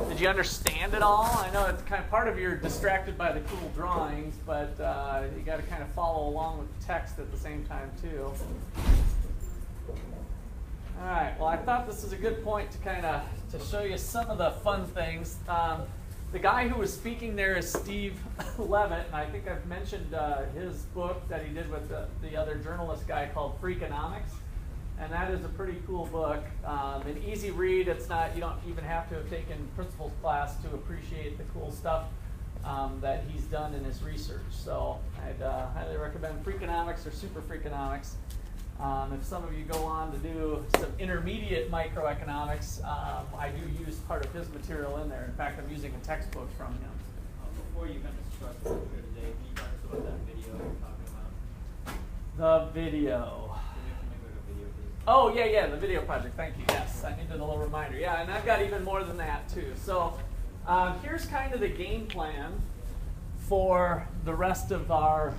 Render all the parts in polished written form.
Did you understand it all? I know it's kind of part of you're distracted by the cool drawings, but you got to kind of follow along with the text at the same time too. All right. Well, I thought this is a good point to kind of to show you some of the fun things. The guy who was speaking there is Steve Levitt, and I think I've mentioned his book that he did with the other journalist guy called Freakonomics. And that is a pretty cool book. An easy read. It's not, you don't even have to have taken principles class to appreciate the cool stuff that he's done in his research. So I'd highly recommend Freakonomics or Super Freakonomics. If some of you go on to do some intermediate microeconomics, I do use part of his material in there. In fact, I'm using a textbook from him. Before you kind of struck here today, can you talk us about that video you're talking about? The video. Oh, yeah, the video project. Thank you. Yes, I needed a little reminder. Yeah, and I've got even more than that, too. So here's kind of the game plan for the rest of our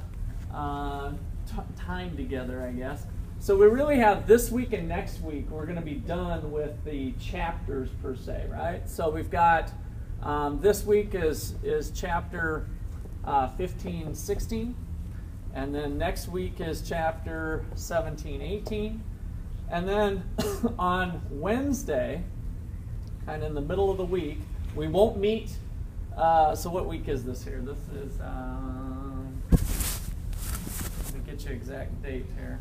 time together, I guess. So we really have this week and next week, we're going to be done with the chapters per se, right? So we've got this week is chapter 15, 16. And then next week is chapter 17, 18. And then on Wednesday, kind of in the middle of the week, we won't meet. So what week is this here? This is, let me get you exact date here.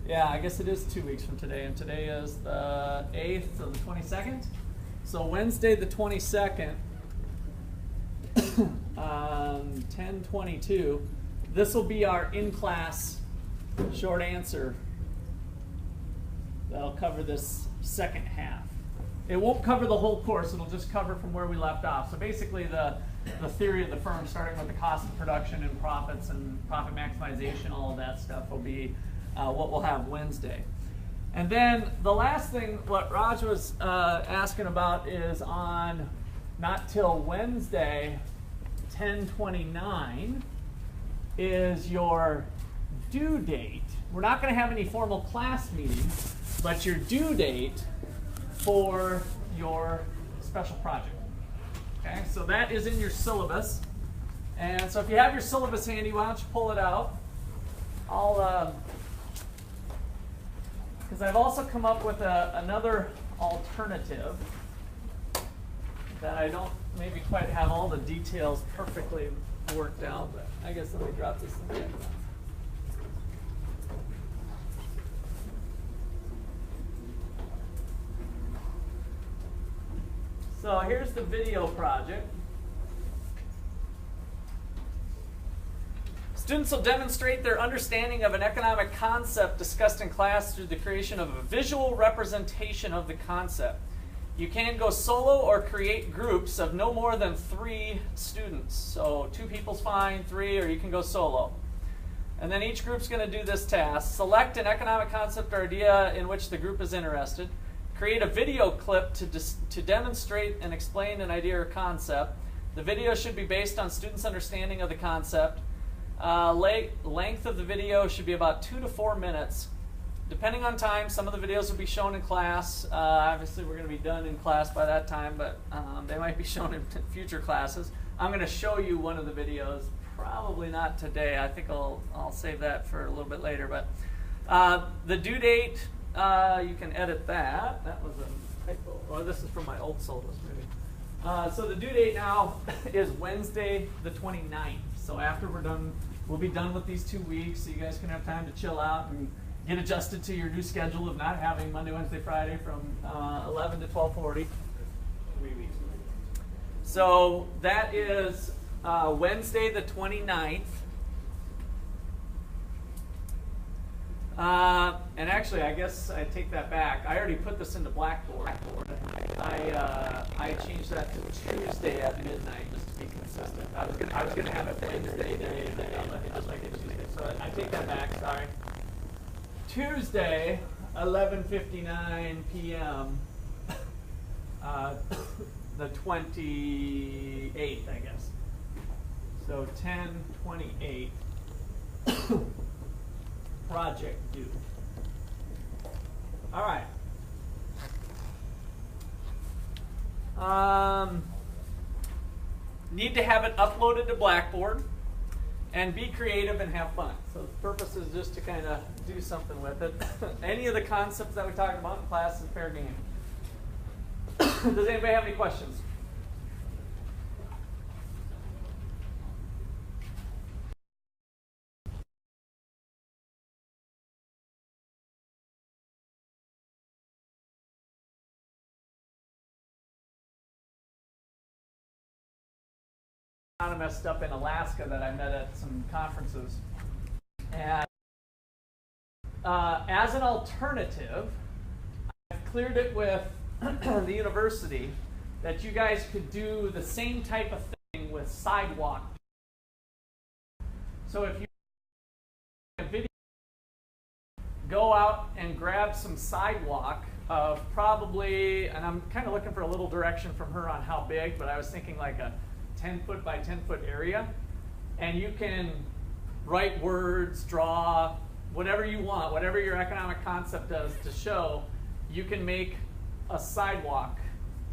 Yeah, I guess it is 2 weeks from today, and today is the 8th, so the 22nd. So Wednesday the 22nd, 10:22, this will be our in-class short answer that'll cover this second half. It won't cover the whole course, it'll just cover from where we left off. So basically the theory of the firm, starting with the cost of production and profits and profit maximization, all of that stuff will be what we'll have Wednesday. And then the last thing, what Raj was asking about is on not till Wednesday, 10:29, is your due date. We're not going to have any formal class meetings, but your due date for your special project. Okay, so that is in your syllabus. And so if you have your syllabus handy, why don't you pull it out? Because I've also come up with another alternative that I don't maybe quite have all the details perfectly worked out, but I guess let me drop this in there. So here's the video project. Students will demonstrate their understanding of an economic concept discussed in class through the creation of a visual representation of the concept. You can go solo or create groups of no more than 3 students. So 2 people's fine, 3, or you can go solo. And then each group's going to do this task. Select an economic concept or idea in which the group is interested. Create a video clip to demonstrate and explain an idea or concept. The video should be based on students' understanding of the concept. Length of the video should be about 2 to 4 minutes. Depending on time, some of the videos will be shown in class. Obviously, we're going to be done in class by that time, but they might be shown in future classes. I'm going to show you one of the videos, probably not today. I think I'll save that for a little bit later. But the due date, you can edit that. That was a typo. Or this is from my old syllabus, maybe. So the due date now is Wednesday the 29th. So after we're done, we'll be done with these 2 weeks, so you guys can have time to chill out and get adjusted to your new schedule of not having Monday, Wednesday, Friday from 11 to 12:40. 3 weeks. So that is Wednesday the 29th. And actually, I guess I take that back. I already put this into Blackboard. I changed that to Tuesday at midnight just to be consistent. I was gonna have it Wednesday day, just like it Tuesday. So I take that back. Sorry. Tuesday, 11:59 p.m. The 28th, I guess. So 10/28. Project due. All right. Need to have it uploaded to Blackboard, and be creative and have fun. So the purpose is just to kind of do something with it. Any of the concepts that we talked about in class is fair game. Does anybody have any questions? Economist up in Alaska that I met at some conferences. And as an alternative, I've cleared it with the university that you guys could do the same type of thing with sidewalk. So if you have a video, go out and grab some sidewalk of probably, and I'm kind of looking for a little direction from her on how big, but I was thinking like a 10-foot by 10-foot area, and you can write words, draw, whatever you want, whatever your economic concept does to show, you can make a sidewalk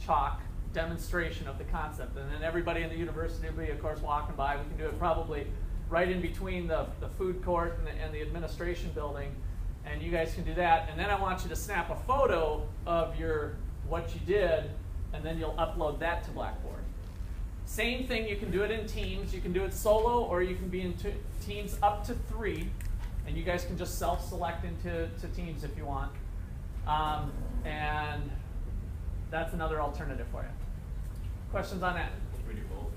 chalk demonstration of the concept. And then everybody in the university will be, of course, walking by. We can do it probably right in between the food court and the administration building, and you guys can do that. And then I want you to snap a photo of what you did, and then you'll upload that to Blackboard. Same thing, you can do it in teams. You can do it solo, or you can be in teams up to 3, and you guys can just self-select into teams if you want. And that's another alternative for you. Questions on that? Can we do both?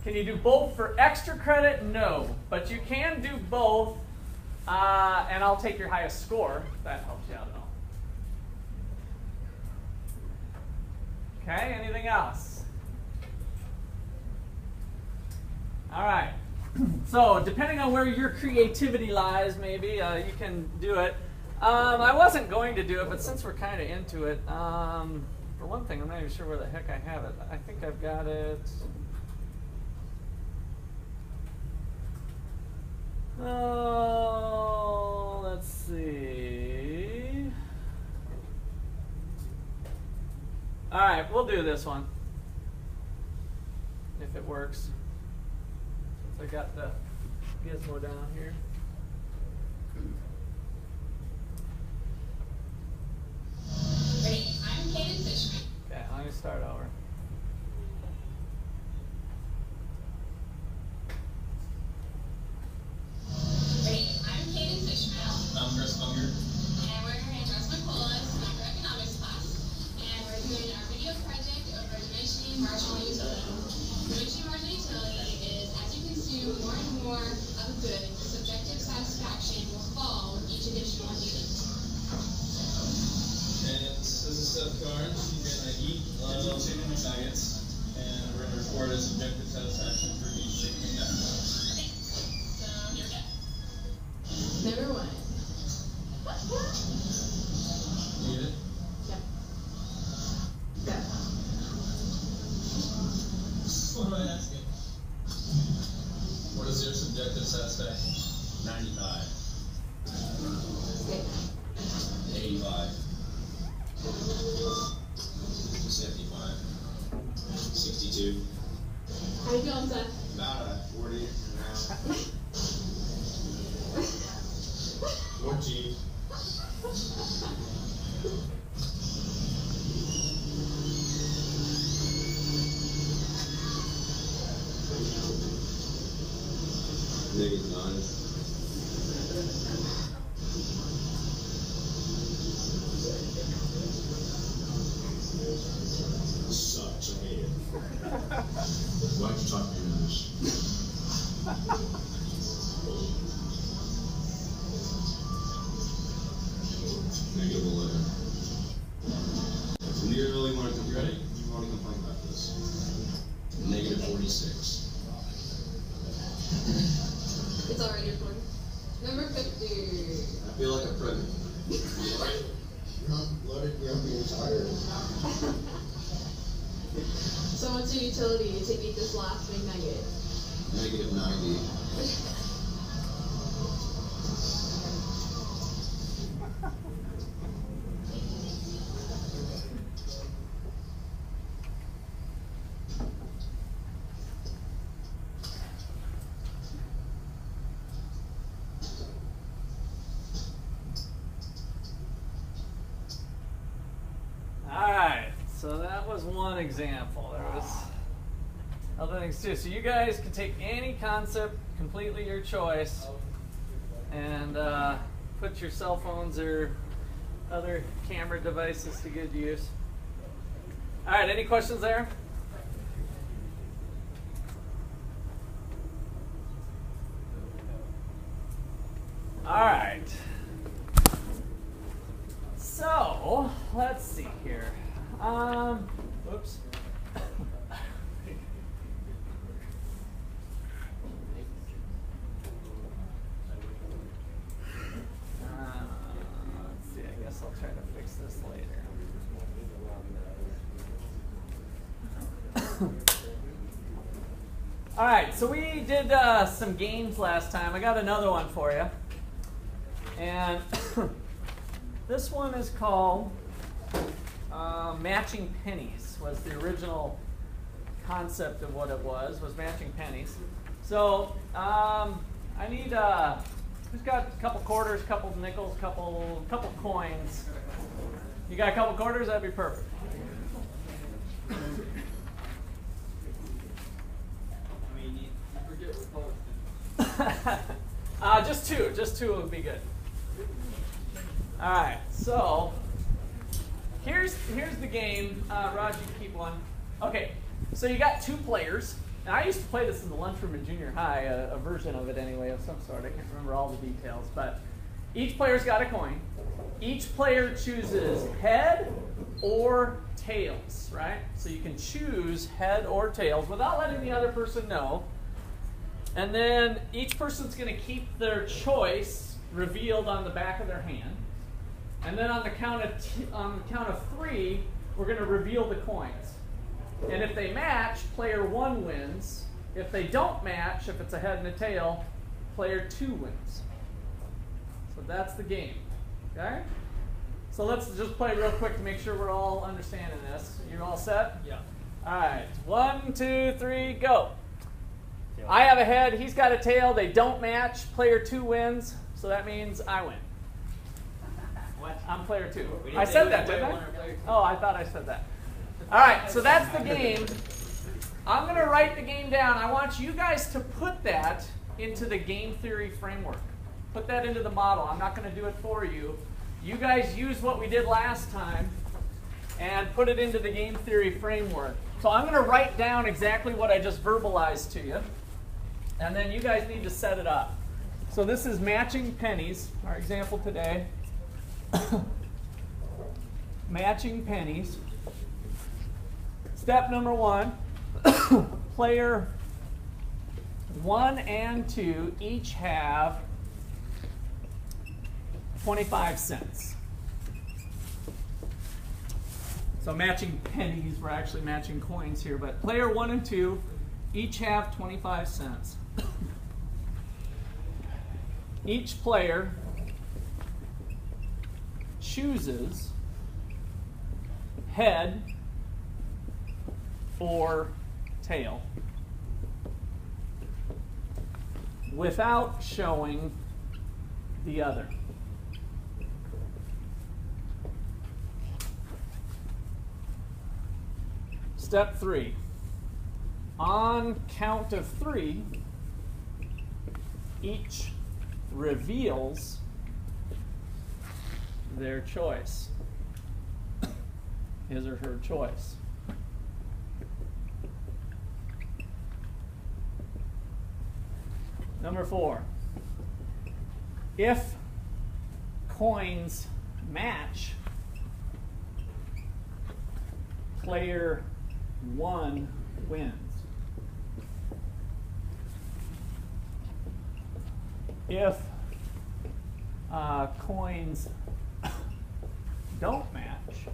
Can you do both for extra credit? No, but you can do both, and I'll take your highest score if that helps you out at all. Okay, anything else? All right, so depending on where your creativity lies, maybe you can do it. I wasn't going to do it, but since we're kind of into it, for one thing, I'm not even sure where the heck I have it. I think I've got it. Oh, let's see. All right, we'll do this one, if it works. I got the gizmo down here. Ready? I'm Kaden Fishman. Okay, let me start over. Ready? I'm Kaden Fishman. I'm Chris Munger. And we're in Russ McCullough's macroeconomics class. And we're doing our video project over diminishing marginal utility. Diminishing marginal utility is as you consume more and more of a good, the subjective satisfaction will fall with each additional unit. And this is Seth Carnes. And I eat chicken nuggets. And we're going to record a subjective satisfaction for each chicken nugget. So here we go. Number 1. Eat it. Yep. Go. What am I asking? What is your subjective satisfaction? 95. Good. 85. 75. 62. How you feeling, Seth? About a 40. 14. Negative 9. Sucks, I hate it. Why'd you talk to me in English? Negative 11. So you really want to, you ready? You want to complain about this? Negative 46. It's already recorded. Number 50. I feel like a pregnant. Loaded, grumpy, and tired. So what's your utility to eat this last big nugget? Negative 90. was one example. There was other things too. So you guys can take any concept, completely your choice, and put your cell phones or other camera devices to good use. All right, any questions there? All right. So, let's see here. Whoops. Let's see, I guess I'll try to fix this later. All right, so we did some games last time. I got another one for you. And this one is called matching pennies. Was the original concept of what it was matching pennies. So I need who's got a couple quarters, couple nickels, couple coins. You got a couple quarters? That'd be perfect. I mean, you forget what colors. Just two would be good. All right, so here's the game. Raj, you can keep one. Okay, so you got two players. And I used to play this in the lunchroom in junior high, a version of it anyway, of some sort. I can't remember all the details, but each player's got a coin. Each player chooses head or tails, right? So you can choose head or tails without letting the other person know. And then each person's going to keep their choice revealed on the back of their hand. And then on the count of three, we're going to reveal the coins. And if they match, player one wins. If they don't match, if it's a head and a tail, player two wins. So that's the game. Okay? So let's just play real quick to make sure we're all understanding this. You all set? Yeah. All right. 1, 2, 3, go. I have a head. He's got a tail. They don't match. Player two wins. So that means I win. What? I'm player two. We didn't I say said we that, were didn't I? player one or player two. Oh, I thought I said that. All right, so that's the game. I'm going to write the game down. I want you guys to put that into the game theory framework. Put that into the model. I'm not going to do it for you. You guys use what we did last time and put it into the game theory framework. So I'm going to write down exactly what I just verbalized to you, and then you guys need to set it up. So this is matching pennies, our example today. Matching pennies. Step number one, player 1 and 2 each have 25 cents. So matching pennies, we're actually matching coins here, but player 1 and 2 each have 25 cents. Each player chooses head or tail without showing the other. Step 3. On count of 3, each reveals their choice, his or her choice. Number 4, if coins match, player 1 wins. If coins don't match,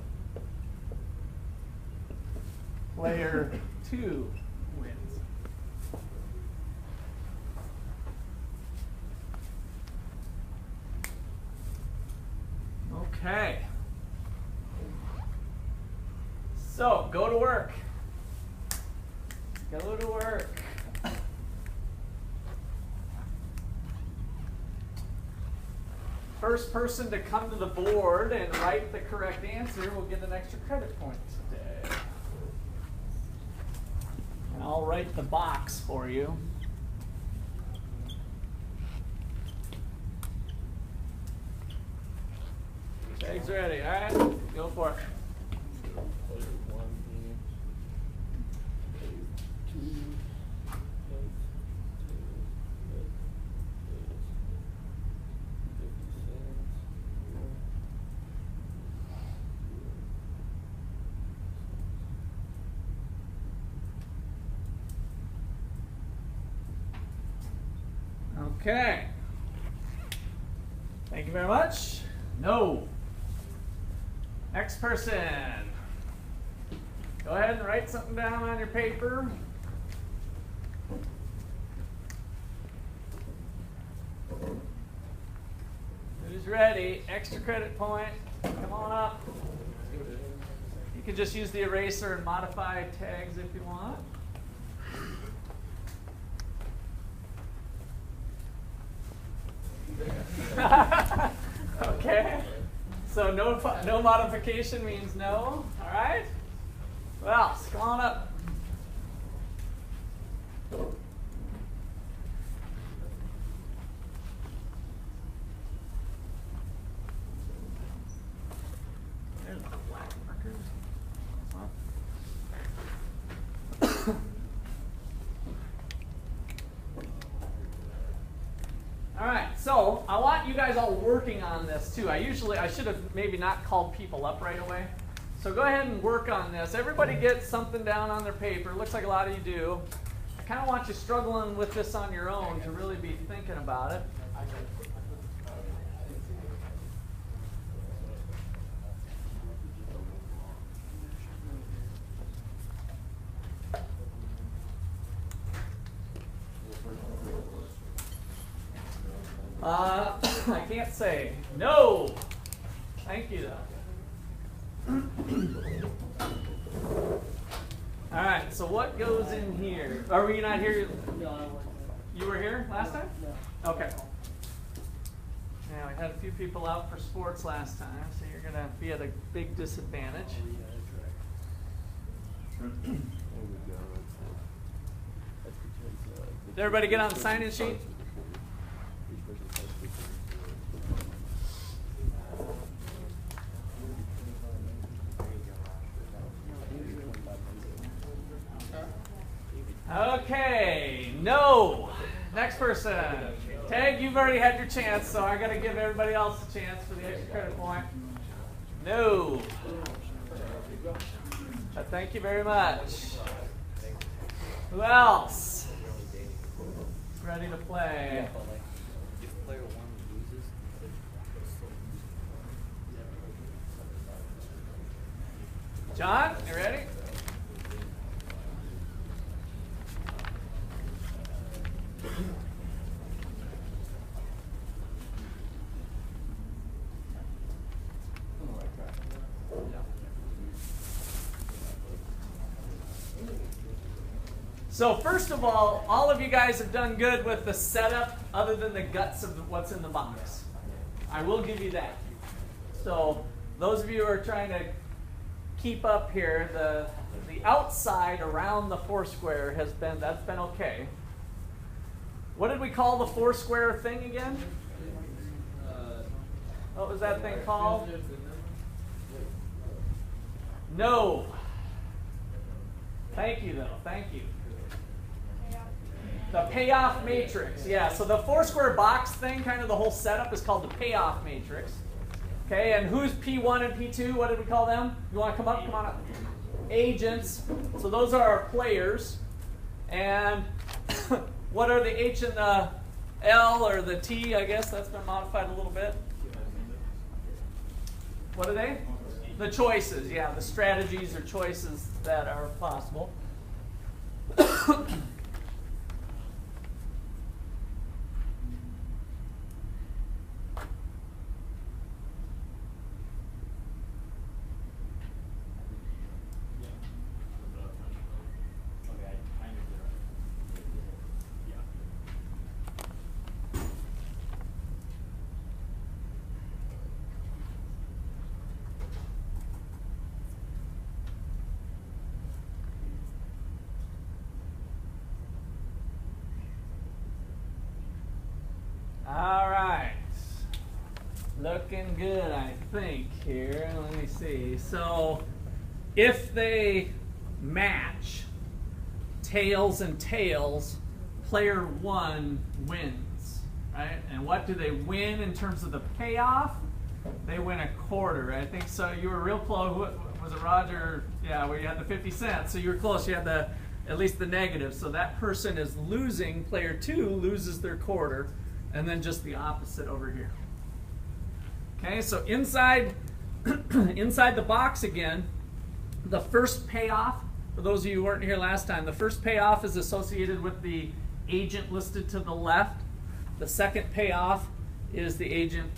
player 2 wins. Okay. So, go to work. Go to work. First person to come to the board and write the correct answer will get an extra credit point today. I'll write the box for you. Tag's ready. All right, go for it. Okay. Thank you very much. No. Next person. Go ahead and write something down on your paper. Who's ready? Extra credit point. Come on up. You can just use the eraser and modify tags if you want. Okay. So no modification means no. All right. What else? Come on up. There's the black markers. All right, so I want you guys all working on this too. I should have maybe not called people up right away. So go ahead and work on this. Everybody gets something down on their paper. Looks like a lot of you do. I kind of want you struggling with this on your own to really be thinking about it. I can't say no. Thank you, though. All right, so what goes in here? Are we not here? You were here last time? No. Okay. Yeah, we had a few people out for sports last time, so you're going to be at a big disadvantage. Did everybody get on the sign-in sheet? Okay, no. Next person. Tag, you've already had your chance, so I got to give everybody else a chance for the extra credit point. No. Thank you very much. Who else? Ready to play? John, you ready? So first of all of you guys have done good with the setup other than the guts of what's in the box. I will give you that. So those of you who are trying to keep up here, the outside around the foursquare that's been okay. What did we call the foursquare thing again? What was that thing called? No. Thank you, though. Thank you. The payoff matrix. Yeah, so the foursquare box thing, kind of the whole setup is called the payoff matrix. Okay, and who's P1 and P2? What did we call them? You want to come up? Come on up. Agents. So those are our players. And what are the H and the L or the T? I guess that's been modified a little bit. What are they? The choices, yeah, the strategies or choices that are possible. Looking good, I think, here. Let me see. So, if they match tails and tails, player 1 wins, right? And what do they win in terms of the payoff? They win a quarter. I think so. You were real close. Was it Roger? Yeah, where you had the 50 cents. So you were close. You had at least the negative. So that person is losing. Player 2 loses their quarter, and then just the opposite over here. Okay, so inside the box again, the first payoff, for those of you who weren't here last time, the first payoff is associated with the agent listed to the left. The second payoff is the agent,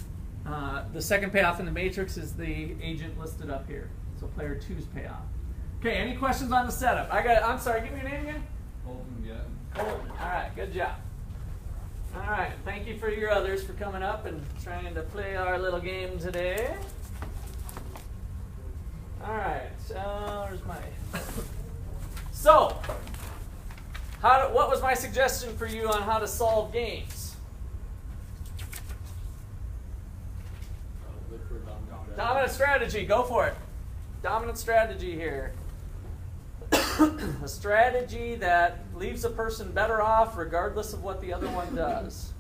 the second payoff in the matrix is the agent listed up here. So player 2's payoff. Okay, any questions on the setup? I'm sorry, give me your name again? Colton, yeah. Colton, all right, good job. All right, thank you for your others for coming up and trying to play our little game today. All right, where's my... So, what was my suggestion for you on how to solve games? Look for Dominant strategy, go for it. Dominant strategy here. A strategy that leaves a person better off regardless of what the other one does.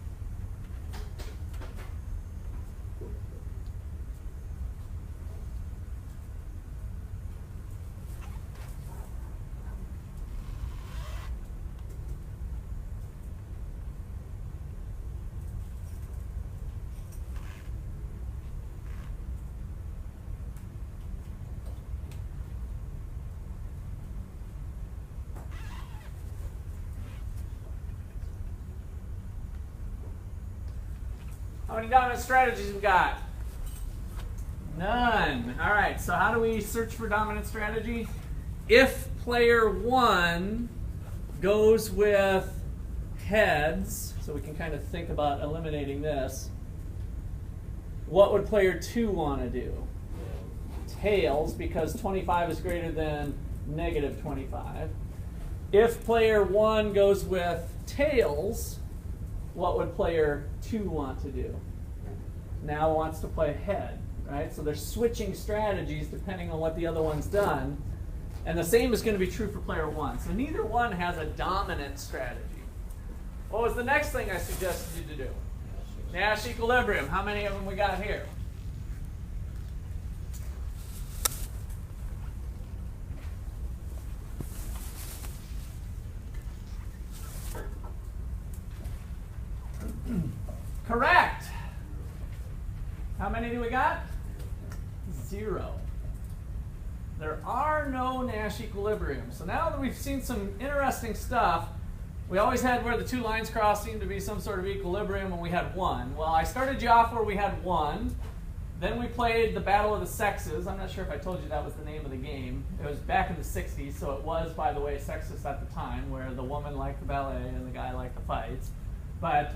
How many dominant strategies we got? None. All right, so how do we search for dominant strategy? If player 1 goes with heads, so we can kind of think about eliminating this, what would player 2 want to do? Tails, because 25 is greater than negative 25. If player 1 goes with tails, what would player 2 want to do? Now wants to play head, right? So they're switching strategies depending on what the other one's done. And the same is going to be true for player 1. So neither one has a dominant strategy. What was the next thing I suggested you to do? Nash equilibrium. How many of them we got here? Correct. How many do we got? 0. There are no Nash equilibriums. So now that we've seen some interesting stuff, we always had where the two lines cross seemed to be some sort of equilibrium, and we had 1. Well, I started you off where we had 1. Then we played the Battle of the Sexes. I'm not sure if I told you that was the name of the game. It was back in the 60s, so it was, by the way, sexist at the time, where the woman liked the ballet and the guy liked the fights. But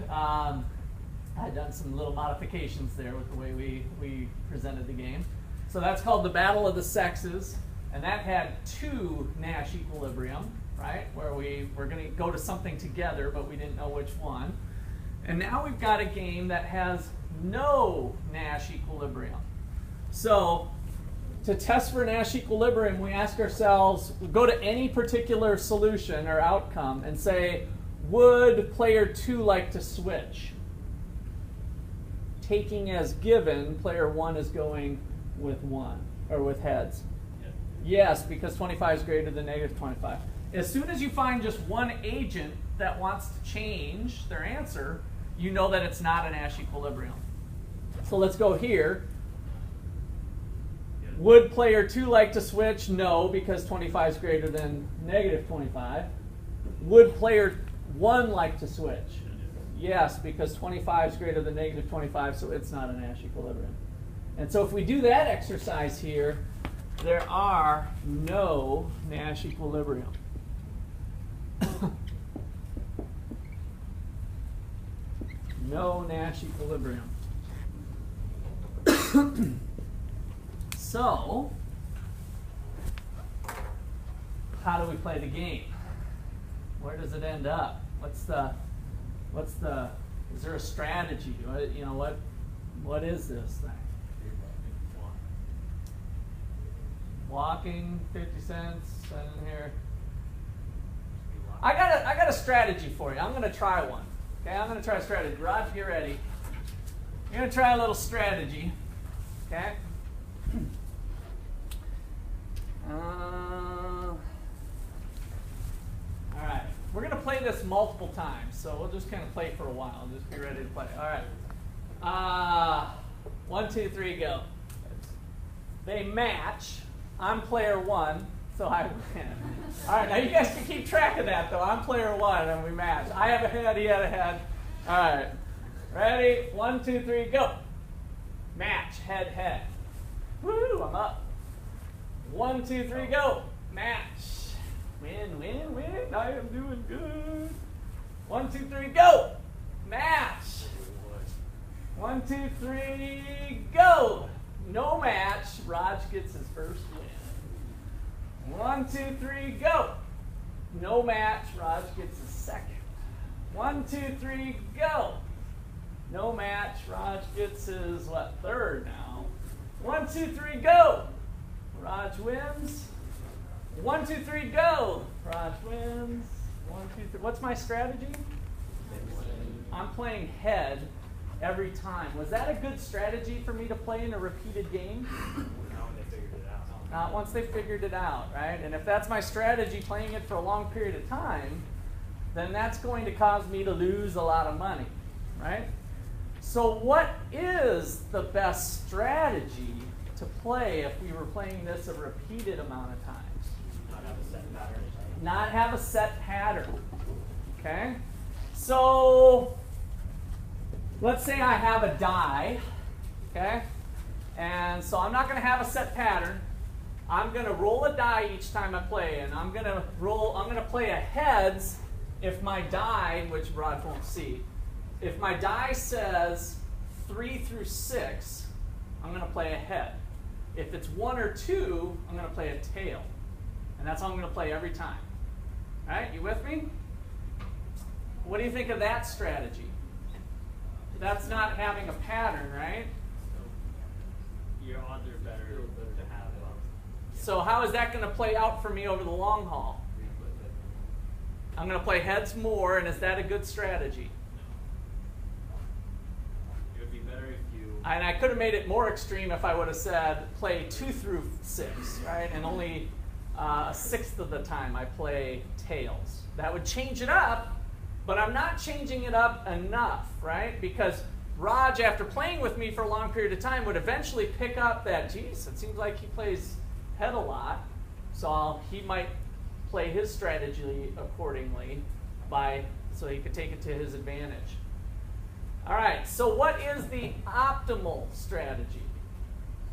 I'd done some little modifications there with the way we presented the game. So that's called the Battle of the Sexes, and that had 2 Nash equilibrium, right? Where we were going to go to something together, but we didn't know which one. And now we've got a game that has no Nash equilibrium. So to test for Nash equilibrium, we ask ourselves, we go to any particular solution or outcome and say, would player 2 like to switch? Taking as given, player 1 is going with 1, or with heads. Yes, because 25 is greater than negative 25. As soon as you find just one agent that wants to change their answer, you know that it's not a Nash equilibrium. So let's go here. Would player 2 like to switch? No, because 25 is greater than negative 25. Would player 1 like to switch? Yes, because 25 is greater than negative 25, so it's not a Nash equilibrium. And so if we do that exercise here, there are no Nash equilibrium. No Nash equilibrium. So, how do we play the game? Where does it end up? Is there a strategy? You know, What is this thing? Walking, 50 cents, in here. I got a strategy for you. I'm going to try one. Okay, I'm going to try a strategy. Rod, get ready. You're going to try a little strategy. Okay? All right. We're going to play this multiple times, so we'll just kind of play for a while. Just be ready to play. All right. 1, 2, 3, go. They match. I'm player 1, so I win. All right, now you guys can keep track of that, though. I'm player 1, and we match. I have a head, he had a head. All right. Ready? 1, 2, 3, go. Match. Head, head. Woo, I'm up. 1, 2, 3, go. Match. Win, win, win. I am doing good. 1, 2, 3, go. Match. 1, 2, 3, go. No match. Raj gets his first win. 1, 2, 3, go. No match. Raj gets his second. 1, 2, 3, go. No match. Raj gets his, what, third now. 1, 2, 3, go. Raj wins. 1, 2, 3, go. Raj wins. 1, 2, 3. What's my strategy? I'm playing head every time. Was that a good strategy for me to play in a repeated game? Not once they figured it out, right? And if that's my strategy, playing it for a long period of time, then that's going to cause me to lose a lot of money, right? So what is the best strategy to play if we were playing this a repeated amount of times? Not have a set pattern. Not have a set pattern, okay? So let's say I have a die, okay? And so I'm not going to have a set pattern. I'm going to roll a die each time I play, and I'm going to play a heads if my die, which Rod won't see, if my die says 3 through 6, I'm going to play a head. If it's 1 or 2, I'm going to play a tail. And that's how I'm going to play every time. All right, you with me? What do you think of that strategy? That's not having a pattern, right? Your odds are better to have. So how is that going to play out for me over the long haul? I'm going to play heads more, and is that a good strategy? It would be better if you. And I could have made it more extreme if I would have said play 2 through 6, right? And only a sixth of the time I play tails. That would change it up, but I'm not changing it up enough, right? Because Raj, after playing with me for a long period of time, would eventually pick up that, geez, it seems like he plays head a lot, so he might play his strategy accordingly so he could take it to his advantage. All right, so what is the optimal strategy?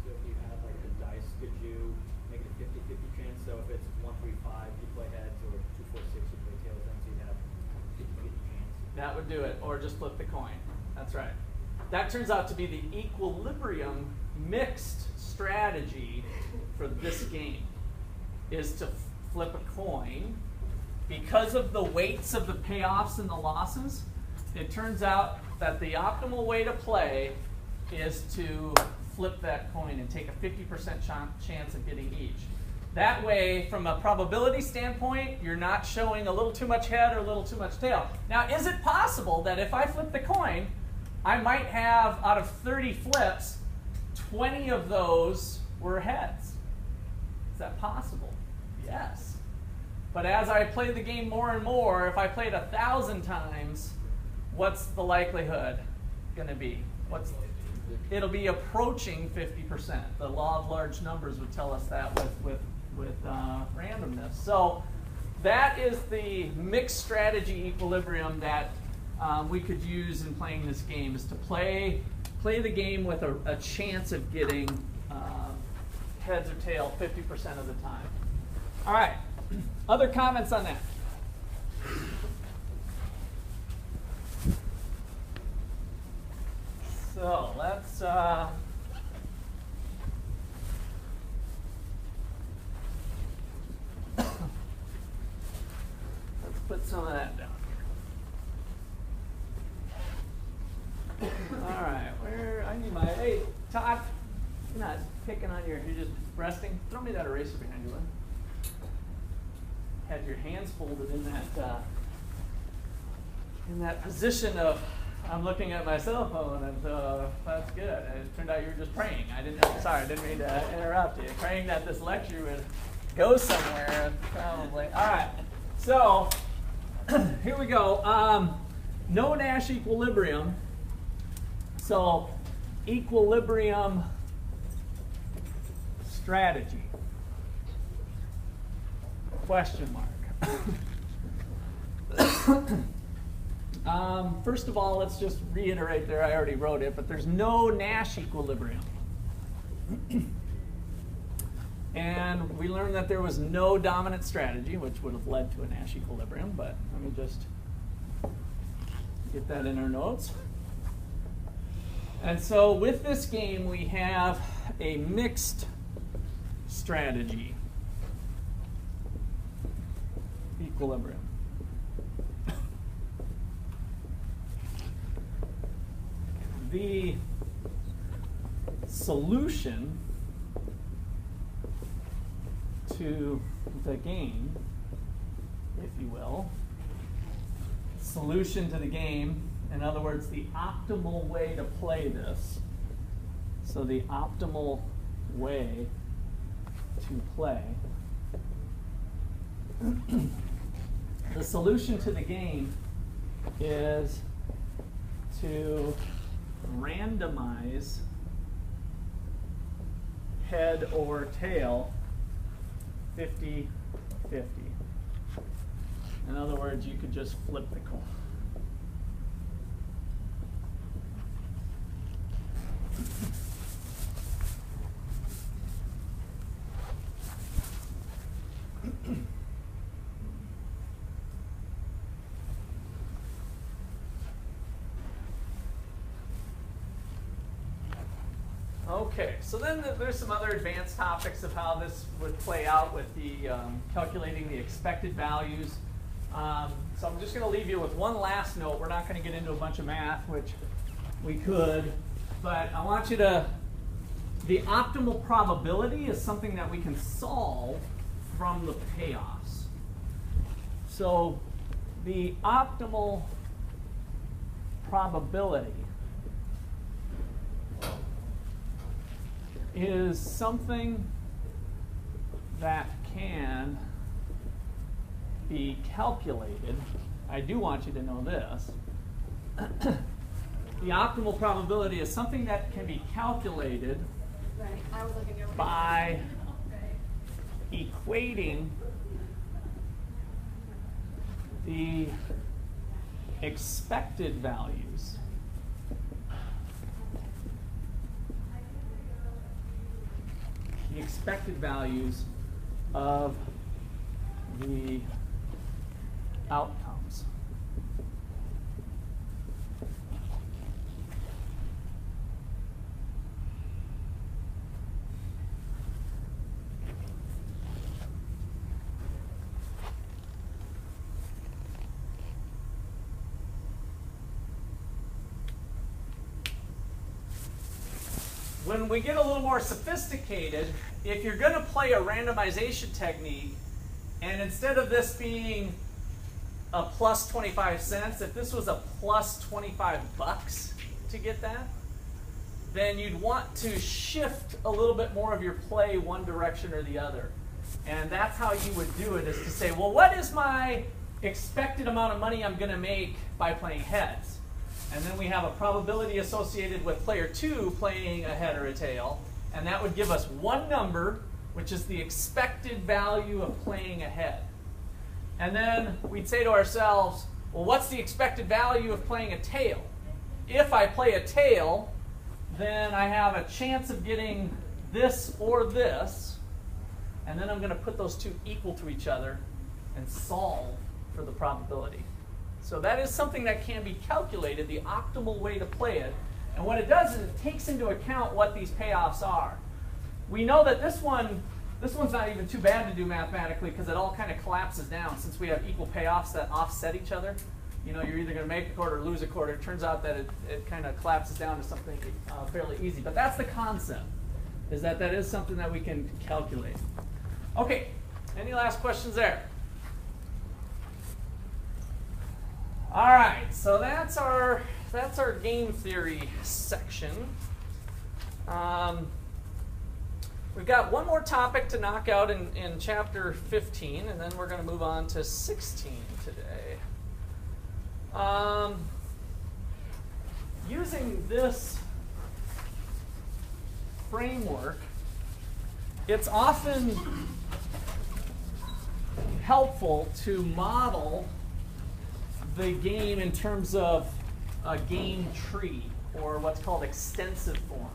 So if you have like the dice, could you make it a 50-50 chance? So if it's 1, 3, 5, you play heads, or 2, 4, 6, you play tails, then so you have 50-50 chance. That would do it, or just flip the coin. That's right. That turns out to be the equilibrium mixed strategy for this game, is to flip a coin. Because of the weights of the payoffs and the losses, it turns out that the optimal way to play is to flip that coin and take a 50% chance of getting each. That way, from a probability standpoint, you're not showing a little too much head or a little too much tail. Now, is it possible that if I flip the coin, I might have, out of 30 flips, 20 of those were heads? Is that possible? Yes. But as I play the game more and more, if I played 1,000 times, what's the likelihood going to be? It'll be approaching 50%. The law of large numbers would tell us that with randomness. So that is the mixed strategy equilibrium that we could use in playing this game, is to play the game with a chance of getting heads or tail 50% of the time. All right. Other comments on that? So let's put some of that down here. All right, I need my Todd, you're not picking on you're just resting. Throw me that eraser behind you, Lynn. Had your hands folded in that position of I'm looking at my cell phone, and that's good. It turned out you were just praying. I didn't mean to interrupt you. Praying that this lecture would go somewhere, probably. All right, so here we go. No Nash equilibrium. So equilibrium strategy. Question mark. First of all, let's just reiterate there. I already wrote it, but there's no Nash equilibrium. And we learned that there was no dominant strategy, which would have led to a Nash equilibrium, but let me just get that in our notes. And so with this game, we have a mixed strategy equilibrium. The solution to the game, if you will, solution to the game, in other words, the optimal way to play this. So the optimal way to play. The solution to the game is to randomize head or tail 50-50. In other words, you could just flip the coin. Okay, so then there's some other advanced topics of how this would play out with the calculating the expected values. So I'm just going to leave you with one last note. We're not going to get into a bunch of math, which we could, but I want you to, the optimal probability is something that we can solve from the payoffs. So the optimal probability is something that can be calculated. I do want you to know this. The optimal probability is something that can be calculated by equating the expected values of the outcomes. When we get a little more sophisticated, if you're going to play a randomization technique, and instead of this being a plus 25 cents, if this was a plus 25 bucks to get that, then you'd want to shift a little bit more of your play one direction or the other. And that's how you would do it, is to say, well, what is my expected amount of money I'm going to make by playing heads? And then we have a probability associated with player 2 playing a head or a tail. And that would give us one number, which is the expected value of playing a head. And then we'd say to ourselves, well, what's the expected value of playing a tail? If I play a tail, then I have a chance of getting this or this. And then I'm going to put those two equal to each other and solve for the probability. So that is something that can be calculated, the optimal way to play it. And what it does is it takes into account what these payoffs are. We know that this one's not even too bad to do mathematically because it all kind of collapses down since we have equal payoffs that offset each other. you know, you're either going to make a quarter or lose a quarter. It turns out that it kind of collapses down to something fairly easy. But that's the concept, is that is something that we can calculate. Okay, any last questions there? All right, so that's our game theory section. We've got one more topic to knock out in chapter 15, and then we're going to move on to 16 today. Using this framework, it's often helpful to model the game in terms of a game tree, or what's called extensive form.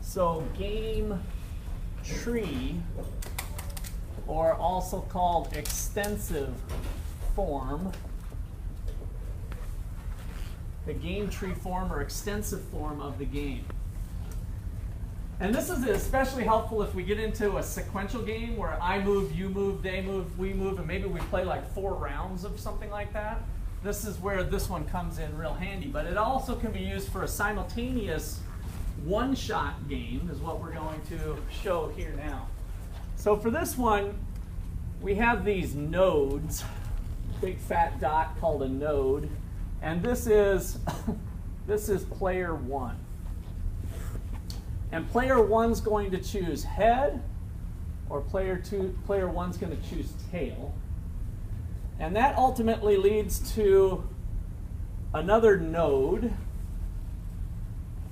So game tree, or also called extensive form, the game tree form or extensive form of the game. And this is especially helpful if we get into a sequential game where I move, you move, they move, we move, and maybe we play like 4 rounds of something like that. This is where this one comes in real handy. But it also can be used for a simultaneous one-shot game, is what we're going to show here now. So for this one, we have these nodes, big fat dot called a node, and this is player 1. And player 1's going to choose head, or player 1's going to choose tail. And that ultimately leads to another node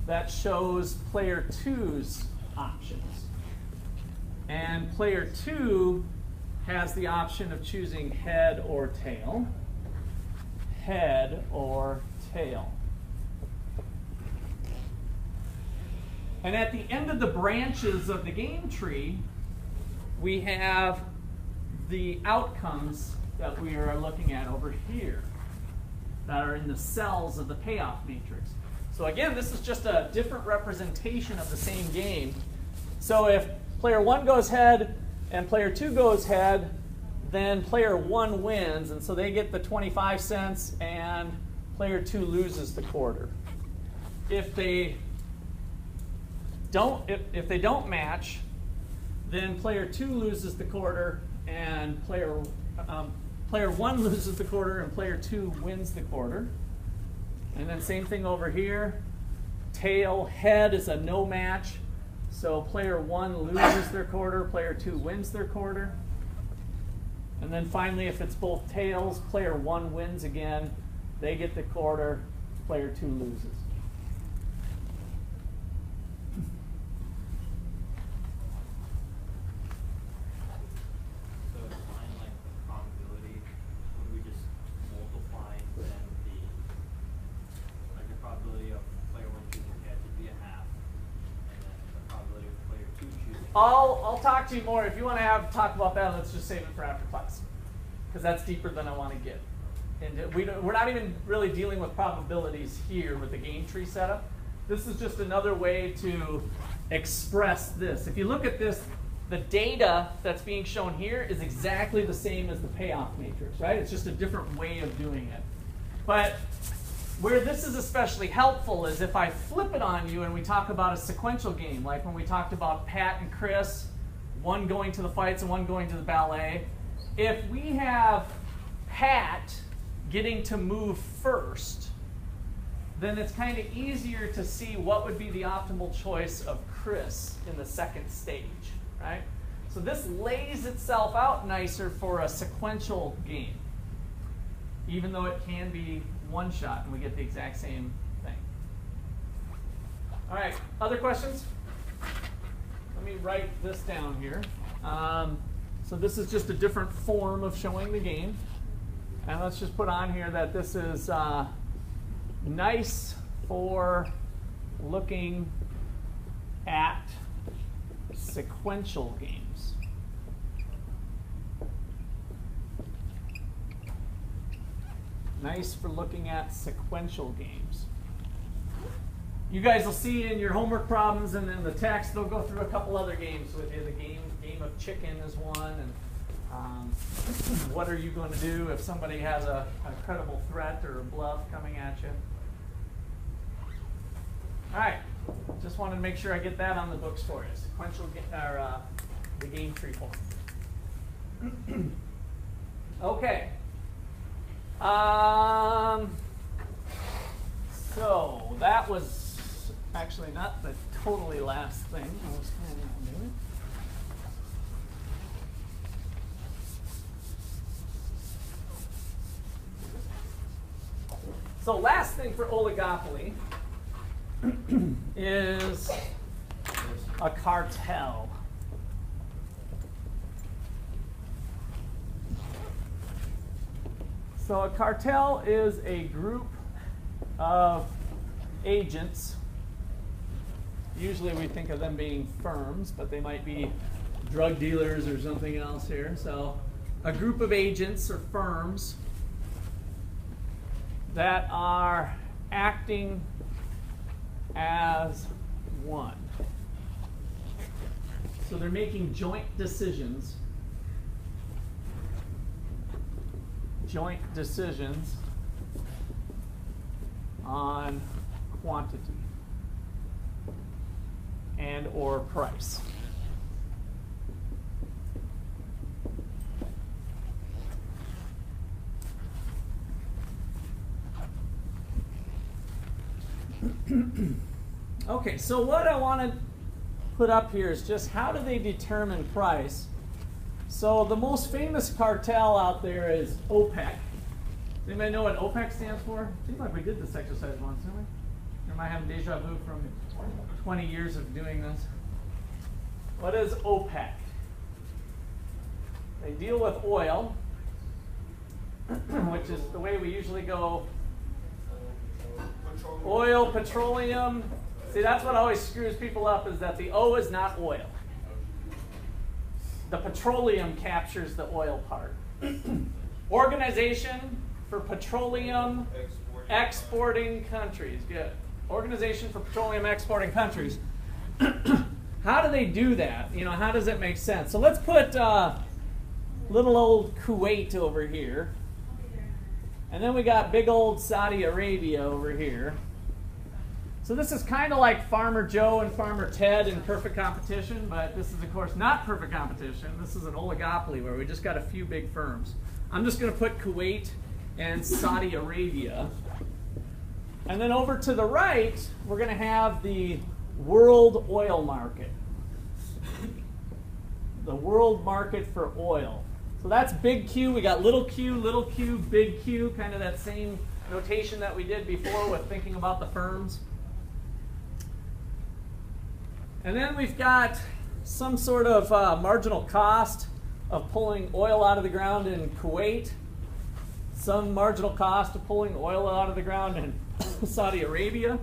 that shows player 2's options. And player 2 has the option of choosing head or tail. Head or tail. And at the end of the branches of the game tree, we have the outcomes that we are looking at over here that are in the cells of the payoff matrix. So again, this is just a different representation of the same game. So if player 1 goes head and player 2 goes head, then player 1 wins, and so they get the 25 cents, and player 2 loses the quarter. If they don't match, then player 2 loses the quarter, and player 1 loses the quarter, and player 2 wins the quarter. And then same thing over here. Tail, head is a no match, so player 1 loses their quarter, player 2 wins their quarter. And then finally, if it's both tails, player 1 wins again, they get the quarter, player 2 loses. So to find like the probability, would we just multiply then the probability of player 1 choosing head would be a half, and then the probability of player 2 choosing. I'll talk to you more. If you want to talk about that, let's just save it for after class, because that's deeper than I want to get. And we're not even really dealing with probabilities here with the game tree setup. This is just another way to express this. If you look at this, the data that's being shown here is exactly the same as the payoff matrix, right? It's just a different way of doing it. But where this is especially helpful is if I flip it on you and we talk about a sequential game, like when we talked about Pat and Chris, one going to the fights and one going to the ballet. If we have Pat getting to move first, then it's kind of easier to see what would be the optimal choice of Chris in the second stage, right? So this lays itself out nicer for a sequential game, even though it can be one shot and we get the exact same thing. All right, other questions? Let me write this down here. So this is just a different form of showing the game. And let's just put on here that this is nice for looking at sequential games. Nice for looking at sequential games. You guys will see in your homework problems and in the text, they'll go through a couple other games with you. The game of chicken is one, and What are you going to do if somebody has a credible threat or a bluff coming at you? All right, just wanted to make sure I get that on the books for you. Sequential, the game tree form. Okay. So that was actually not the totally last thing I was planning on doing. So last thing for oligopoly is a cartel. So a cartel is a group of agents. Usually we think of them being firms, but they might be drug dealers or something else here. So a group of agents or firms that are acting as one. So they're making joint decisions. Joint decisions on quantity and or price. Okay, so what I want to put up here is just how do they determine price? So the most famous cartel out there is OPEC. Anybody know what OPEC stands for? Seems like we did this exercise once, didn't we? Or am I having deja vu from 20 years of doing this? What is OPEC? They deal with oil, which is the way we usually go. Oil, petroleum. See, that's what always screws people up, is that the O is not oil. The petroleum captures the oil part. Organization for Petroleum Exporting Countries. Good. Organization for Petroleum Exporting Countries. How do they do that? You know, how does it make sense? So let's put little old Kuwait over here. And then we got big old Saudi Arabia over here. So this is kind of like Farmer Joe and Farmer Ted in perfect competition, but this is, of course, not perfect competition. This is an oligopoly where we just got a few big firms. I'm just going to put Kuwait and Saudi Arabia. And then over to the right, we're going to have the world oil market. The world market for oil. So that's big Q. We got little q, big Q, kind of that same notation that we did before with thinking about the firms. And then we've got some sort of marginal cost of pulling oil out of the ground in Kuwait, some marginal cost of pulling oil out of the ground in Saudi Arabia.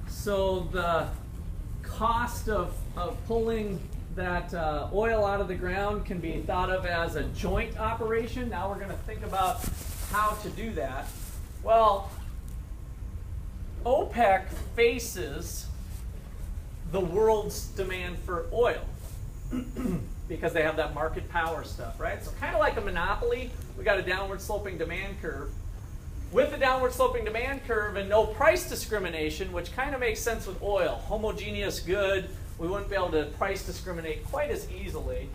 So the cost of pulling that oil out of the ground can be thought of as a joint operation. Now we're going to think about how to do that. Well, OPEC faces the world's demand for oil because they have that market power stuff, right? So kind of like a monopoly, we got a downward sloping demand curve. With the downward sloping demand curve and no price discrimination, which kind of makes sense with oil, homogeneous good, we wouldn't be able to price discriminate quite as easily.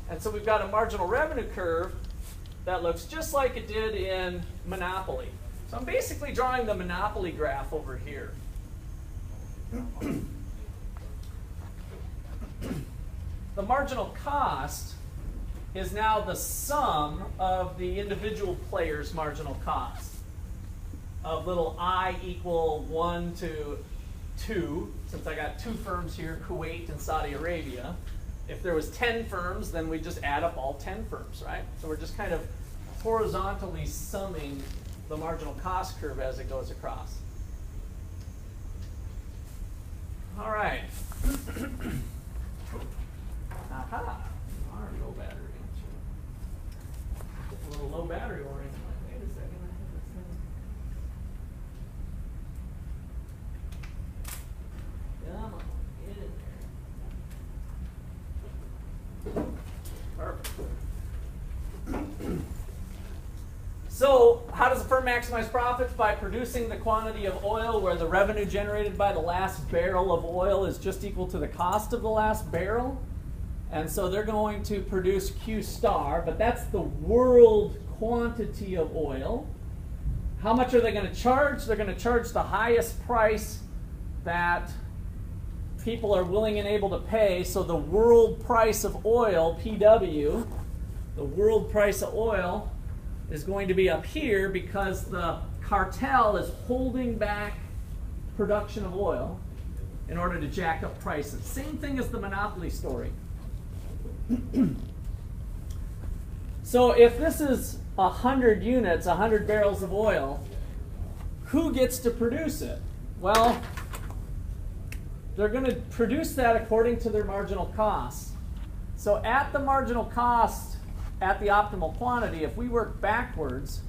And so we've got a marginal revenue curve that looks just like it did in monopoly. So I'm basically drawing the monopoly graph over here. The marginal cost is now the sum of the individual players' marginal cost. Of little I equal 1 to 2, since I got two firms here, Kuwait and Saudi Arabia. If there was 10 firms, then we just add up all 10 firms, right? So we're just kind of horizontally summing the marginal cost curve as it goes across. All right. Aha, our low battery. A little low battery warning. Wait a second. Come on. So how does a firm maximize profits? By producing the quantity of oil where the revenue generated by the last barrel of oil is just equal to the cost of the last barrel. And so they're going to produce Q star, but that's the world quantity of oil. How much are they going to charge? They're going to charge the highest price that people are willing and able to pay. So the world price of oil, PW, the world price of oil is going to be up here because the cartel is holding back production of oil in order to jack up prices. Same thing as the monopoly story. So if this is 100 units, 100 barrels of oil, who gets to produce it? Well, they're going to produce that according to their marginal costs. So at the marginal cost, at the optimal quantity, if we work backwards,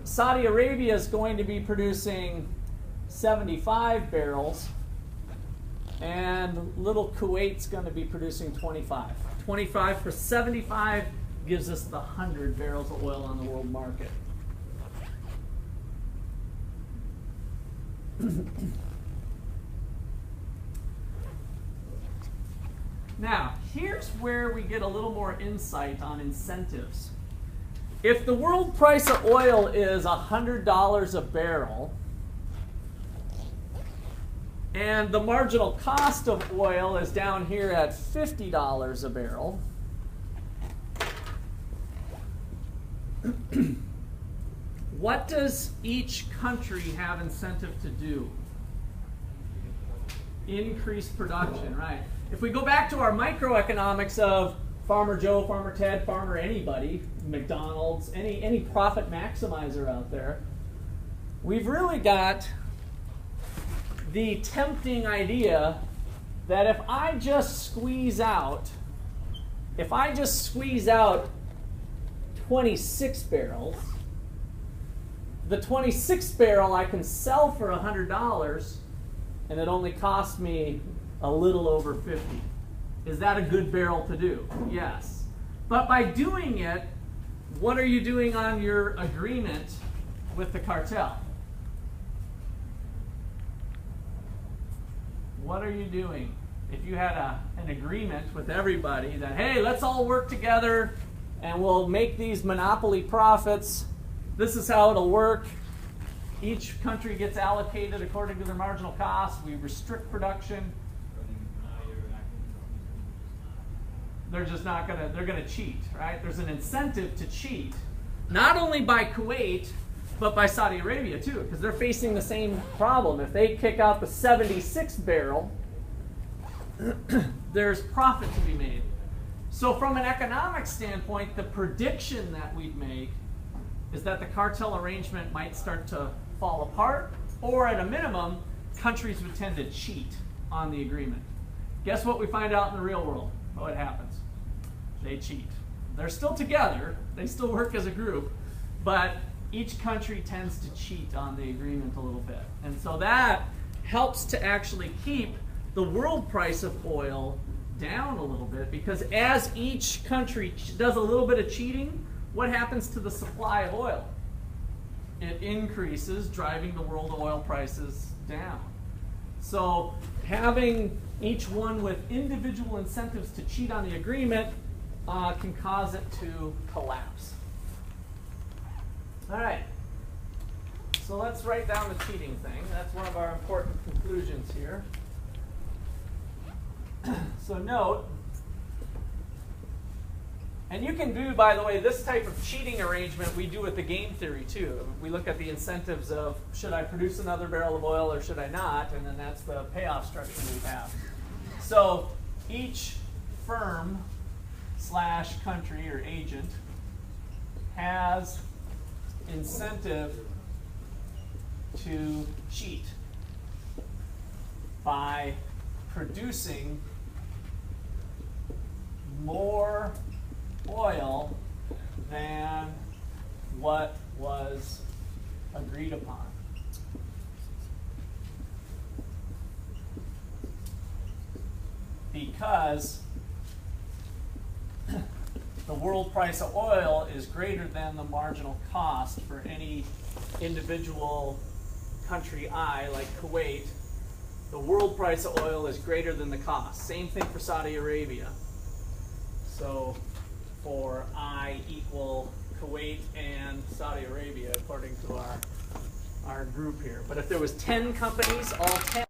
Saudi Arabia is going to be producing 75 barrels, and little Kuwait's going to be producing 25. 25 for 75 gives us the 100 barrels of oil on the world market. Now, here's where we get a little more insight on incentives. If the world price of oil is $100 a barrel, and the marginal cost of oil is down here at $50 a barrel, what does each country have incentive to do? Increase production, right? If we go back to our microeconomics of Farmer Joe, Farmer Ted, Farmer anybody, McDonald's, any profit maximizer out there, we've really got the tempting idea that if I just squeeze out 26 barrels, the 26th barrel I can sell for $100 and it only cost me a little over 50. Is that a good barrel to do? Yes. But by doing it, what are you doing on your agreement with the cartel? What are you doing? If you had an agreement with everybody that, hey, let's all work together and we'll make these monopoly profits, this is how it'll work. Each country gets allocated according to their marginal cost. We restrict production. They're just not going to, they're going to cheat, right? There's an incentive to cheat, not only by Kuwait, but by Saudi Arabia too, because they're facing the same problem. If they kick out the 76th barrel, there's profit to be made. So from an economic standpoint, the prediction that we'd make is that the cartel arrangement might start to fall apart, or at a minimum, countries would tend to cheat on the agreement. Guess what we find out in the real world? What happens? They cheat. They're still together, they still work as a group, but each country tends to cheat on the agreement a little bit. And so that helps to actually keep the world price of oil down a little bit, because as each country does a little bit of cheating, what happens to the supply of oil? It increases, driving the world oil prices down. So having each one with individual incentives to cheat on the agreement can cause it to collapse. All right, so let's write down the cheating thing. That's one of our important conclusions here. So note, and you can do, by the way, this type of cheating arrangement we do with the game theory too. We look at the incentives of, should I produce another barrel of oil or should I not? And then that's the payoff structure we have. So each firm / country or agent has incentive to cheat by producing more oil than what was agreed upon. Because the world price of oil is greater than the marginal cost for any individual country I, like Kuwait, the world price of oil is greater than the cost. Same thing for Saudi Arabia. So for I equal Kuwait and Saudi Arabia, according to our group here. But if there was 10 companies, all 10.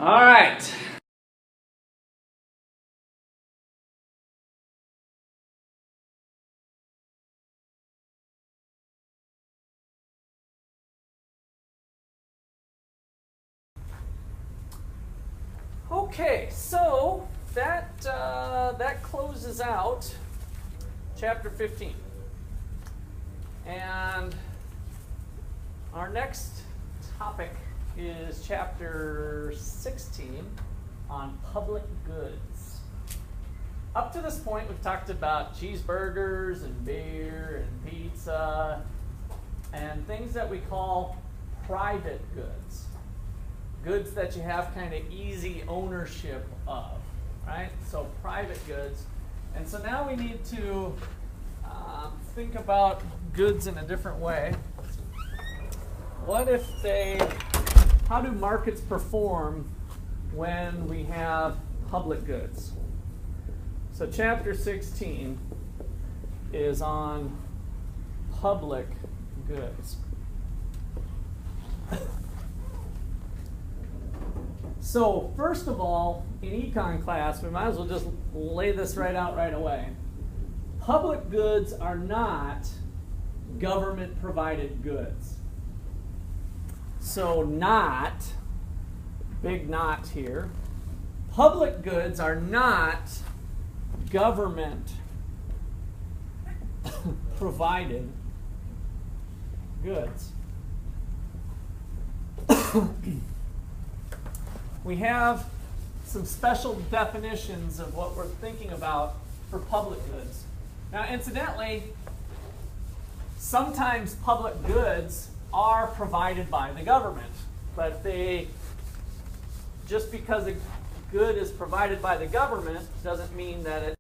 All right. Okay, so that closes out chapter 15. And our next topic is chapter 16 on public goods. up to this point, we've talked about cheeseburgers and beer and pizza and things that we call private goods. Goods that you have kind of easy ownership of, right? So private goods. And so now we need to think about goods in a different way. What if how do markets perform when we have public goods? So chapter 16 is on public goods. So first of all, in econ class, we might as well just lay this right out right away. Public goods are not government-provided goods. So not, big not here, public goods are not government-provided goods. We have some special definitions of what we're thinking about for public goods. Now, incidentally, sometimes public goods are provided by the government, but just because a good is provided by the government doesn't mean that it